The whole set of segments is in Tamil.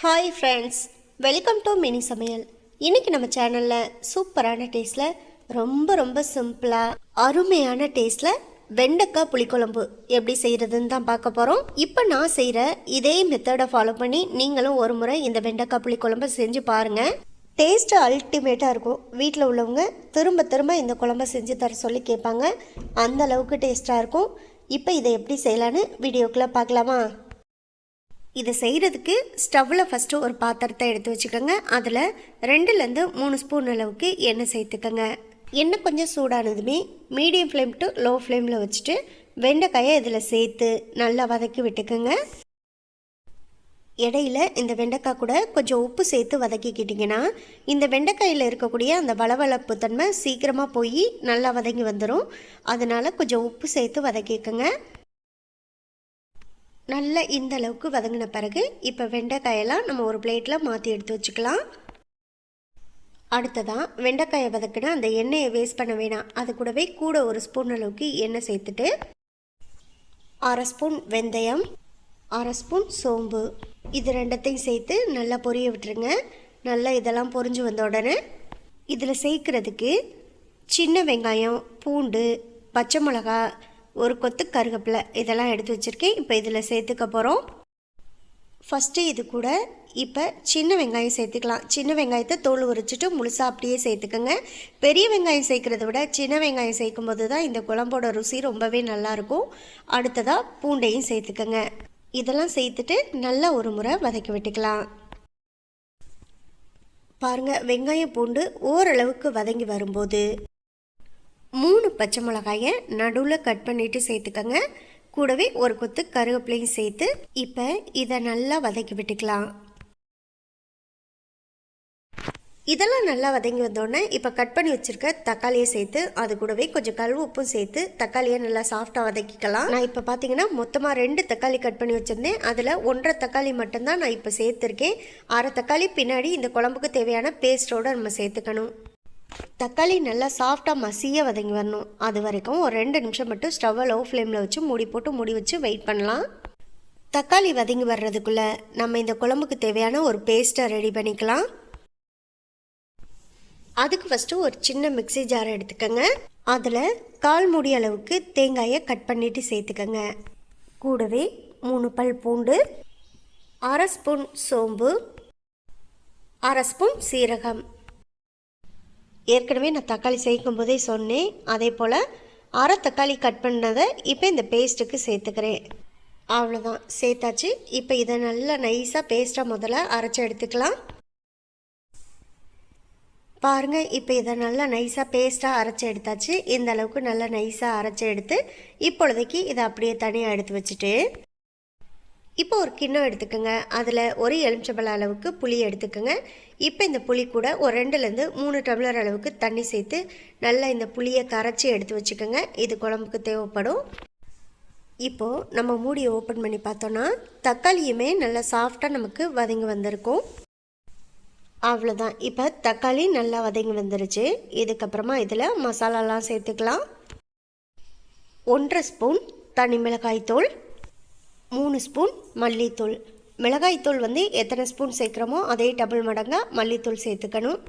Hi friends, welcome to mini சமையல். இன்றைக்கி நம்ம சேனலில் சூப்பரான டேஸ்ட்டில் ரொம்ப சிம்பிளாக அருமையான டேஸ்ட்டில் வெண்டைக்காய் புளிக்குழம்பு எப்படி செய்கிறதுன்னு தான் பார்க்க போகிறோம். இப்போ நான் செய்கிற இதே மெத்தடை ஃபாலோ பண்ணி நீங்களும் ஒரு முறை இந்த வெண்டைக்காய் புளிக்குழம்பு செஞ்சு பாருங்கள். டேஸ்ட்டு அல்டிமேட்டாக இருக்கும். வீட்டில் உள்ளவங்க திரும்ப இந்த குழம்பை செஞ்சு தர சொல்லி கேட்பாங்க. அந்த அளவுக்கு டேஸ்ட்டாக இருக்கும். இப்போ இதை எப்படி செய்யலான்னு வீடியோக்குள்ளே பார்க்கலாமா? இதை செய்கிறதுக்கு ஸ்டவ்வில் ஃபஸ்ட்டு ஒரு பாத்திரத்தை எடுத்து வச்சுக்கோங்க. அதில் 2லேருந்து 3 ஸ்பூன் அளவுக்கு எண்ணெய் சேர்த்துக்கோங்க. எண்ணெய் கொஞ்சம் சூடானதுமே மீடியம் ஃப்ளேம் டு லோ ஃப்ளேமில் வச்சுட்டு வெண்டைக்காயை இதில் சேர்த்து நல்லா வதக்கி விட்டுக்கோங்க. இடையில இந்த வெண்டைக்காய் கூட கொஞ்சம் உப்பு சேர்த்து வதக்கிக்கிட்டிங்கன்னா இந்த வெண்டைக்காயில் இருக்கக்கூடிய அந்த வளவளப்பு தன்மை சீக்கிரமாக போய் நல்லா வதங்கி வந்துடும். அதனால் கொஞ்சம் உப்பு சேர்த்து வதக்கிக்கோங்க. நல்லா இந்த அளவுக்கு வதங்கின பிறகு இப்போ வெண்டைக்காயெல்லாம் நம்ம ஒரு பிளேட்டில் மாற்றி எடுத்து வச்சுக்கலாம். அடுத்ததான் வெண்டைக்காயை வதக்கினா அந்த எண்ணெயை வேஸ்ட் பண்ண வேணாம். அது கூடவே கூட ஒரு ஸ்பூன் அளவுக்கு எண்ணெய் சேர்த்துட்டு 1/2 ஸ்பூன் வெந்தயம், 1/2 ஸ்பூன் சோம்பு, இது ரெண்டத்தையும் சேர்த்து நல்லா பொரிய விட்டுருங்க. நல்லா இதெல்லாம் பொரிஞ்சு வந்த உடனே இதில் சேர்க்குறதுக்கு சின்ன வெங்காயம், பூண்டு, பச்சை மிளகா, ஒரு கொத்து கருவேப்பிலை இதெல்லாம் எடுத்து வச்சுருக்கேன். இப்போ இதில் சேர்த்துக்க போகிறோம். ஃபஸ்ட்டு இது கூட இப்போ சின்ன வெங்காயம் சேர்த்துக்கலாம். சின்ன வெங்காயத்தை தோல் உரிச்சிட்டு முழுசாக அப்படியே சேர்த்துக்கோங்க. பெரிய வெங்காயம் சேர்க்குறத விட சின்ன வெங்காயம் சேர்க்கும்போது தான் இந்த குழம்போட ருசி ரொம்பவே நல்லாயிருக்கும். அடுத்ததாக பூண்டையும் சேர்த்துக்கோங்க. இதெல்லாம் சேர்த்துட்டு நல்லா ஒரு முறை வதக்கி விட்டுக்கலாம். பாருங்கள், வெங்காயம் பூண்டு ஓரளவுக்கு வதங்கி வரும்போது 3 பச்சை மிளகாயை நடுவில் கட் பண்ணிவிட்டு சேர்த்துக்கோங்க. கூடவே ஒரு கொத்து கருவேப்பிலையும் சேர்த்து இப்போ இதை நல்லா வதக்கி விட்டுக்கலாம். இதெல்லாம் நல்லா வதங்கி வந்தோடனே இப்போ கட் பண்ணி வச்சுருக்க தக்காளியை சேர்த்து அது கூடவே கொஞ்சம் கல் உப்பும் சேர்த்து தக்காளியை நல்லா சாஃப்டாக வதக்கிக்கலாம். நான் இப்போ பார்த்தீங்கன்னா மொத்தமாக 2 தக்காளி கட் பண்ணி வச்சுருந்தேன். அதில் 1/2 தக்காளி மட்டும்தான் நான் இப்போ சேர்த்துருக்கேன். 1/2 தக்காளி பின்னாடி இந்த குழம்புக்கு தேவையான பேஸ்ட்டோடு நம்ம சேர்த்துக்கணும். தக்காளி நல்லா சாஃப்டாக மசியாக வதங்கி வரணும். அது வரைக்கும் ஒரு 2 நிமிஷம் மட்டும் ஸ்டவ்வை லோ ஃப்ளேமில் வச்சு மூடி வச்சு வெயிட் பண்ணலாம். தக்காளி வதங்கி வர்றதுக்குள்ளே நம்ம இந்த குழம்புக்கு தேவையான ஒரு பேஸ்ட்டை ரெடி பண்ணிக்கலாம். அதுக்கு ஃபஸ்ட்டு ஒரு சின்ன மிக்ஸி ஜாரை எடுத்துக்கோங்க. அதில் 1/4 மூடி அளவுக்கு தேங்காயை கட் பண்ணிவிட்டு சேர்த்துக்கோங்க. கூடவே 3 பல் பூண்டு, 1/2 ஸ்பூன் சோம்பு, 1/2 ஸ்பூன் சீரகம். ஏற்கனவே நான் தக்காளி சேர்க்கும் போதே சொன்னேன். அதே போல் 1/2 தக்காளி கட் பண்ணதை இப்போ இந்த பேஸ்ட்டுக்கு சேர்த்துக்கிறேன். அவ்வளோதான், சேர்த்தாச்சு. இப்போ இதை நல்லா நைஸாக பேஸ்ட்டாக முதல்ல அரைச்சி எடுத்துக்கலாம். பாருங்கள், இப்போ இதை நல்லா நைஸாக பேஸ்ட்டாக அரைச்சி எடுத்தாச்சு. இந்த அளவுக்கு நல்லா நைஸாக அரைச்சி எடுத்து இப்பொழுதைக்கு இதை அப்படியே தனியாக எடுத்து வச்சுட்டு இப்போ ஒரு கிண்ணம் எடுத்துக்கோங்க. அதில் ஒரு எலுமிச்சம்பழம் அளவுக்கு புளி எடுத்துக்கோங்க. இப்போ இந்த புளி கூட ஒரு 2லேருந்து 3 டம்ளர் அளவுக்கு தண்ணி சேர்த்து நல்லா இந்த புளியை கரைச்சி எடுத்து வச்சுக்கோங்க. இது குழம்புக்கு தேவைப்படும். இப்போது நம்ம மூடியை ஓப்பன் பண்ணி பார்த்தோன்னா தக்காளியுமே நல்லா சாஃப்டாக நமக்கு வதங்கி வந்திருக்கும். அவ்வளோதான், இப்போ தக்காளி நல்லா வதங்கி வந்துருச்சு. இதுக்கப்புறமா இதில் மசாலாலாம் சேர்த்துக்கலாம். 1/2 ஸ்பூன் தனி மிளகாய் தூள், 3 ஸ்பூன் மல்லித்தூள். மிளகாய்த்தூள் எத்தனை ஸ்பூன் சேர்க்குறோமோ அதே டபுள் மடங்காக மல்லித்தூள் சேர்த்துக்கணும்.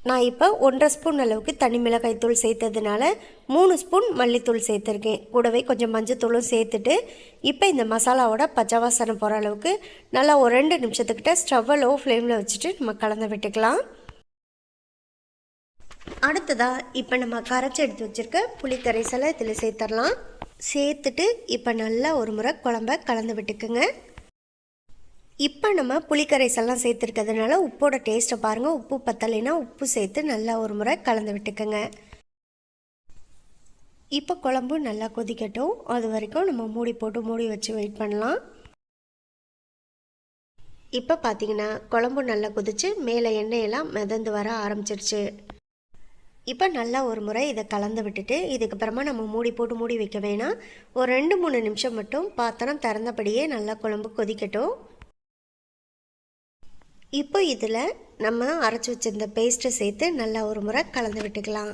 நான் இப்போ 1/2 ஸ்பூன் அளவுக்கு தனி மிளகாய்த்தூள் சேர்த்ததுனால 3 ஸ்பூன் மல்லித்தூள் சேர்த்துருக்கேன். கூடவே கொஞ்சம் மஞ்சத்தூளும் சேர்த்துட்டு இப்போ இந்த மசாலாவோட பச்சை வாசனை போகிற அளவுக்கு நல்லா ஒரு 2 நிமிஷத்துக்கிட்ட ஸ்டவ்வை லோ ஃப்ளேமில் வச்சுட்டு நம்ம கலந்து விட்டுக்கலாம். அடுத்ததாக இப்போ நம்ம கரைச்சி எடுத்து வச்சுருக்க புளி கரைசலை இதில் சேர்த்துடலாம். சேர்த்துட்டு இப்போ நல்லா ஒரு முறை குழம்ப கலந்து விட்டுக்குங்க. இப்போ நம்ம புளிக்கரைசெல்லாம் சேர்த்துருக்கிறதுனால உப்போட டேஸ்ட்டை பாருங்கள். உப்பு பத்தலைன்னா உப்பு சேர்த்து நல்லா ஒரு முறை கலந்து விட்டுக்குங்க. இப்போ குழம்பு நல்லா கொதிக்கட்டும். அது வரைக்கும் நம்ம மூடி வச்சு வெயிட் பண்ணலாம். இப்போ பார்த்தீங்கன்னா குழம்பு நல்லா கொதிச்சு மேலே எண்ணெயெல்லாம் மிதந்து வர ஆரம்பிச்சிருச்சு. இப்போ நல்லா ஒரு முறை இதை கலந்து விட்டுட்டு இதுக்கப்புறமா நம்ம மூடி வைக்க வேணாம். ஒரு 2-3 நிமிஷம் மட்டும் பாத்திரம் திறந்தபடியே நல்லா குழம்பு கொதிக்கட்டும். இப்போ இதில் நம்ம அரைச்சி வச்சிருந்த பேஸ்ட்டை சேர்த்து நல்லா ஒரு முறை கலந்து விட்டுக்கலாம்.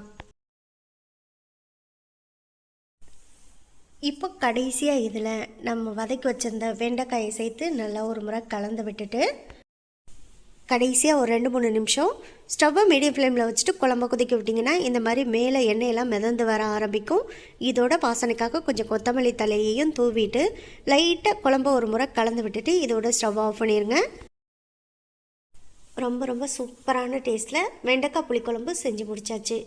இப்போ கடைசியாக இதில் நம்ம வதக்கி வச்சிருந்த வெண்டைக்காயை சேர்த்து நல்லா ஒரு முறை கலந்து விட்டுட்டு கடைசியாக ஒரு 2-3 நிமிஷம் ஸ்டவ்வை மீடியம் ஃப்ளேமில் வச்சுட்டு குழம்ப கொதிக்க விட்டிங்கன்னா இந்த மாதிரி மேலே எண்ணெயெல்லாம் மிதந்து வர ஆரம்பிக்கும். இதோட வாசனைக்காக கொஞ்சம் கொத்தமல்லி தலையையும் தூவிட்டு லைட்டாக குழம்ப ஒரு முறை கலந்து விட்டுட்டு இதோட ஸ்டவ் ஆஃப் பண்ணிடுங்க. ரொம்ப சூப்பரான டேஸ்ட்டில் வெண்டைக்காய் புளிக்குழம்பு செஞ்சு முடிச்சாச்சு.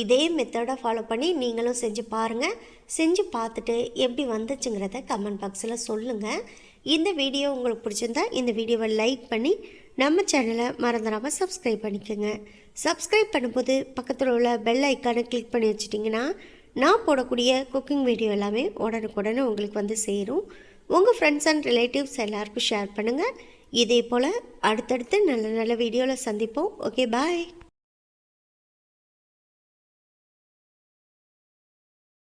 இதே மெத்தடை ஃபாலோ பண்ணி நீங்களும் செஞ்சு பாருங்கள். செஞ்சு பார்த்துட்டு எப்படி வந்துச்சுங்கிறத கமெண்ட் பாக்ஸில் சொல்லுங்கள். இந்த வீடியோ உங்களுக்கு பிடிச்சிருந்தா இந்த வீடியோவை லைக் பண்ணி நம்ம சேனலை மறந்துடாமல் சப்ஸ்கிரைப் பண்ணிக்கோங்க. சப்ஸ்கிரைப் பண்ணும்போது பக்கத்தில் உள்ள பெல் ஐக்கானை கிளிக் பண்ணி வச்சிட்டிங்கன்னா நான் போடக்கூடிய குக்கிங் வீடியோ எல்லாமே உடனுக்குடனே உங்களுக்கு வந்து சேரும். உங்கள் ஃப்ரெண்ட்ஸ் அண்ட் ரிலேட்டிவ்ஸ் எல்லாருக்கும் ஷேர் பண்ணுங்கள். இதே போல் அடுத்தடுத்து நல்ல வீடியோவில் சந்திப்போம். ஓகே, பாய்.